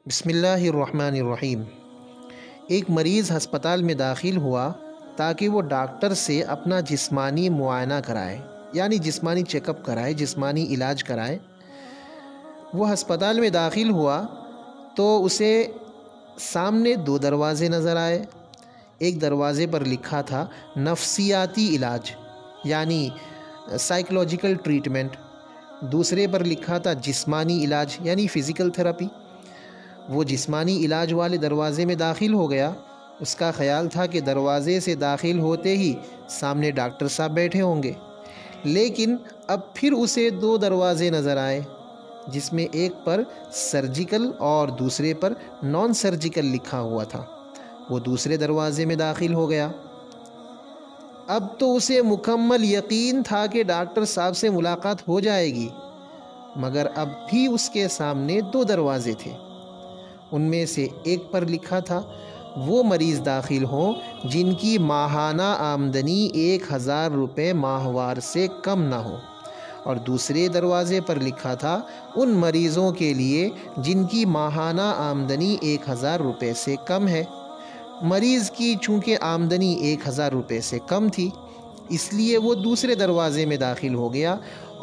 بسم اللہ الرحمن الرحیم۔ ایک مریض ہسپتال میں داخل ہوا تاکہ وہ ڈاکٹر سے اپنا جسمانی معائنہ کرائے، یعنی جسمانی چیک اپ کرائے، جسمانی علاج کرائے۔ وہ ہسپتال میں داخل ہوا تو اسے سامنے دو دروازے نظر آئے۔ ایک دروازے پر لکھا تھا نفسیاتی علاج، یعنی سائیکولوجیکل ٹریٹمنٹ۔ دوسرے پر لکھا تھا جسمانی علاج، یعنی فزیکل تھراپی۔ وہ جسمانی علاج والے دروازے میں داخل ہو گیا۔ اس کا خیال تھا کہ دروازے سے داخل ہوتے ہی سامنے ڈاکٹر صاحب بیٹھے ہوں گے، لیکن اب پھر اسے دو دروازے نظر آئے، جس میں ایک پر سرجیکل اور دوسرے پر نان سرجیکل لکھا ہوا تھا۔ وہ دوسرے دروازے میں داخل ہو گیا۔ اب تو اسے مکمل یقین تھا کہ ڈاکٹر صاحب سے ملاقات ہو جائے گی، مگر اب بھی اس کے سامنے دو دروازے تھے۔ ان میں سے ایک پر لکھا تھا وہ مریض داخل ہوں جن کی ماہانہ آمدنی 1000 روپے ماہوار سے کم نہ ہو، اور دوسرے دروازے پر لکھا تھا ان مریضوں کے لیے جن کی ماہانہ آمدنی 1000 روپے سے کم ہے۔ مریض کی چونکہ آمدنی 1000 روپے سے کم تھی، اس لیے وہ دوسرے دروازے میں داخل ہو گیا،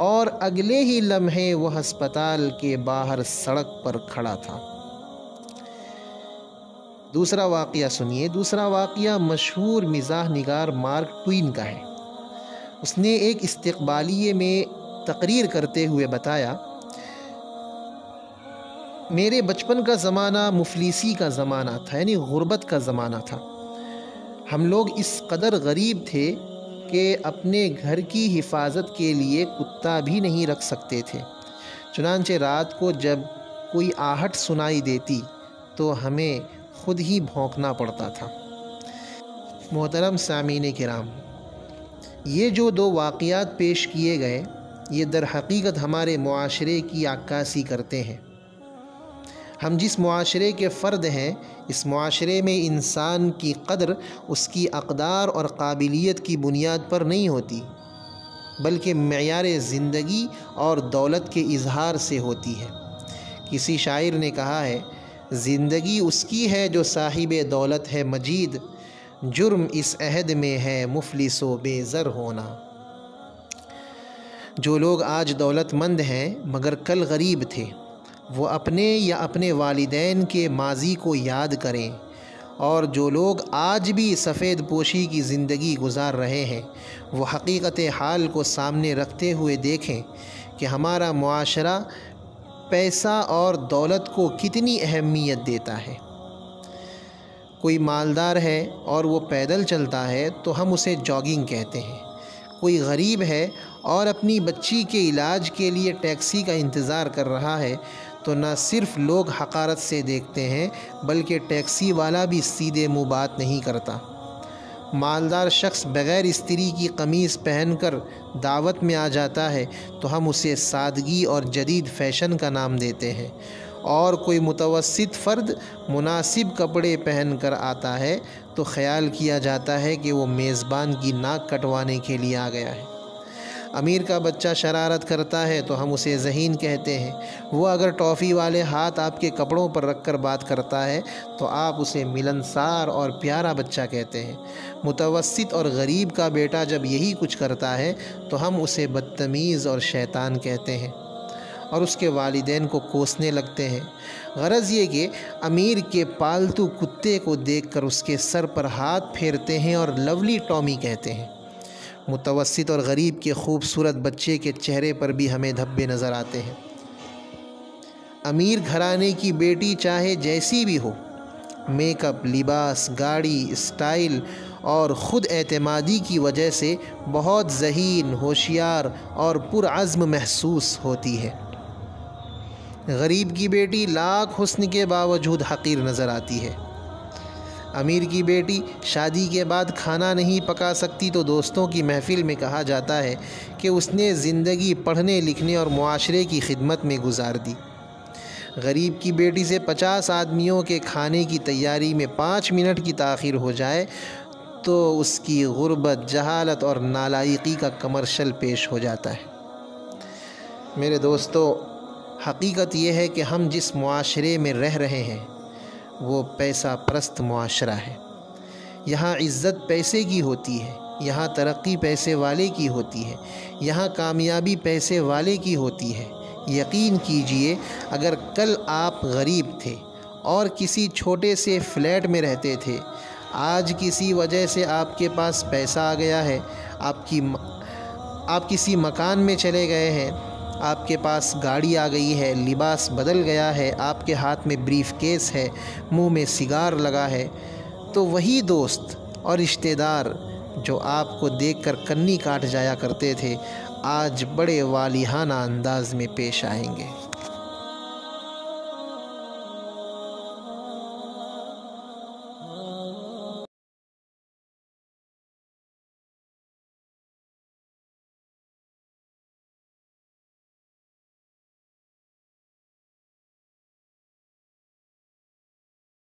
اور اگلے ہی لمحے وہ ہسپتال کے باہر سڑک پر کھڑا تھا۔ دوسرا واقعہ سنیے۔ دوسرا واقعہ مشہور مزاح نگار مارک ٹوین کا ہے۔ اس نے ایک استقبالیے میں تقریر کرتے ہوئے بتایا، میرے بچپن کا زمانہ مفلسی کا زمانہ تھا، یعنی غربت کا زمانہ تھا۔ ہم لوگ اس قدر غریب تھے کہ اپنے گھر کی حفاظت کے لیے کتا بھی نہیں رکھ سکتے تھے۔ چنانچہ رات کو جب کوئی آہٹ سنائی دیتی تو ہمیں خود ہی بھونکنا پڑتا تھا۔ محترم سامعین کرام، یہ جو دو واقعات پیش کیے گئے، یہ در حقیقت ہمارے معاشرے کی عکاسی کرتے ہیں۔ ہم جس معاشرے کے فرد ہیں، اس معاشرے میں انسان کی قدر اس کی اقدار اور قابلیت کی بنیاد پر نہیں ہوتی، بلکہ معیار زندگی اور دولت کے اظہار سے ہوتی ہے۔ کسی شاعر نے کہا ہے، زندگی اس کی ہے جو صاحب دولت ہے مجید، جرم اس عہد میں ہے مفلس و بے زر ہونا۔ جو لوگ آج دولت مند ہیں مگر کل غریب تھے، وہ اپنے یا اپنے والدین کے ماضی کو یاد کریں، اور جو لوگ آج بھی سفید پوشی کی زندگی گزار رہے ہیں، وہ حقیقت حال کو سامنے رکھتے ہوئے دیکھیں کہ ہمارا معاشرہ پیسہ اور دولت کو کتنی اہمیت دیتا ہے۔ کوئی مالدار ہے اور وہ پیدل چلتا ہے تو ہم اسے جاگنگ کہتے ہیں۔ کوئی غریب ہے اور اپنی بچی کے علاج کے لیے ٹیکسی کا انتظار کر رہا ہے تو نہ صرف لوگ حقارت سے دیکھتے ہیں، بلکہ ٹیکسی والا بھی سیدھے منہ بات نہیں کرتا۔ مالدار شخص بغیر استری کی قمیص پہن کر دعوت میں آ جاتا ہے تو ہم اسے سادگی اور جدید فیشن کا نام دیتے ہیں، اور کوئی متوسط فرد مناسب کپڑے پہن کر آتا ہے تو خیال کیا جاتا ہے کہ وہ میزبان کی ناک کٹوانے کے لیے آ گیا ہے۔ امیر کا بچہ شرارت کرتا ہے تو ہم اسے ذہین کہتے ہیں۔ وہ اگر ٹافی والے ہاتھ آپ کے کپڑوں پر رکھ کر بات کرتا ہے تو آپ اسے ملنسار اور پیارا بچہ کہتے ہیں۔ متوسط اور غریب کا بیٹا جب یہی کچھ کرتا ہے تو ہم اسے بدتمیز اور شیطان کہتے ہیں، اور اس کے والدین کو کوسنے لگتے ہیں۔ غرض یہ کہ امیر کے پالتو کتے کو دیکھ کر اس کے سر پر ہاتھ پھیرتے ہیں اور لولی ٹامی کہتے ہیں۔ متوسط اور غریب کے خوبصورت بچے کے چہرے پر بھی ہمیں دھبے نظر آتے ہیں۔ امیر گھرانے کی بیٹی چاہے جیسی بھی ہو، میک اپ، لباس، گاڑی، اسٹائل اور خود اعتمادی کی وجہ سے بہت ذہین، ہوشیار اور پرعزم محسوس ہوتی ہے۔ غریب کی بیٹی لاکھ حسن کے باوجود حقیر نظر آتی ہے۔ امیر کی بیٹی شادی کے بعد کھانا نہیں پکا سکتی تو دوستوں کی محفل میں کہا جاتا ہے کہ اس نے زندگی پڑھنے لکھنے اور معاشرے کی خدمت میں گزار دی۔ غریب کی بیٹی سے 50 آدمیوں کے کھانے کی تیاری میں 5 منٹ کی تاخیر ہو جائے تو اس کی غربت، جہالت اور نالائقی کا کمرشل پیش ہو جاتا ہے۔ میرے دوستو، حقیقت یہ ہے کہ ہم جس معاشرے میں رہ رہے ہیں وہ پیسہ پرست معاشرہ ہے۔ یہاں عزت پیسے کی ہوتی ہے، یہاں ترقی پیسے والے کی ہوتی ہے، یہاں کامیابی پیسے والے کی ہوتی ہے۔ یقین کیجئے اگر کل آپ غریب تھے اور کسی چھوٹے سے فلیٹ میں رہتے تھے، آج کسی وجہ سے آپ کے پاس پیسہ آ گیا ہے، آپ کسی مکان میں چلے گئے ہیں، آپ کے پاس گاڑی آ گئی ہے، لباس بدل گیا ہے، آپ کے ہاتھ میں بریف کیس ہے، منہ میں سگار لگا ہے، تو وہی دوست اور رشتہ دار جو آپ کو دیکھ کر کنی کاٹ جایا کرتے تھے، آج بڑے والہانہ انداز میں پیش آئیں گے۔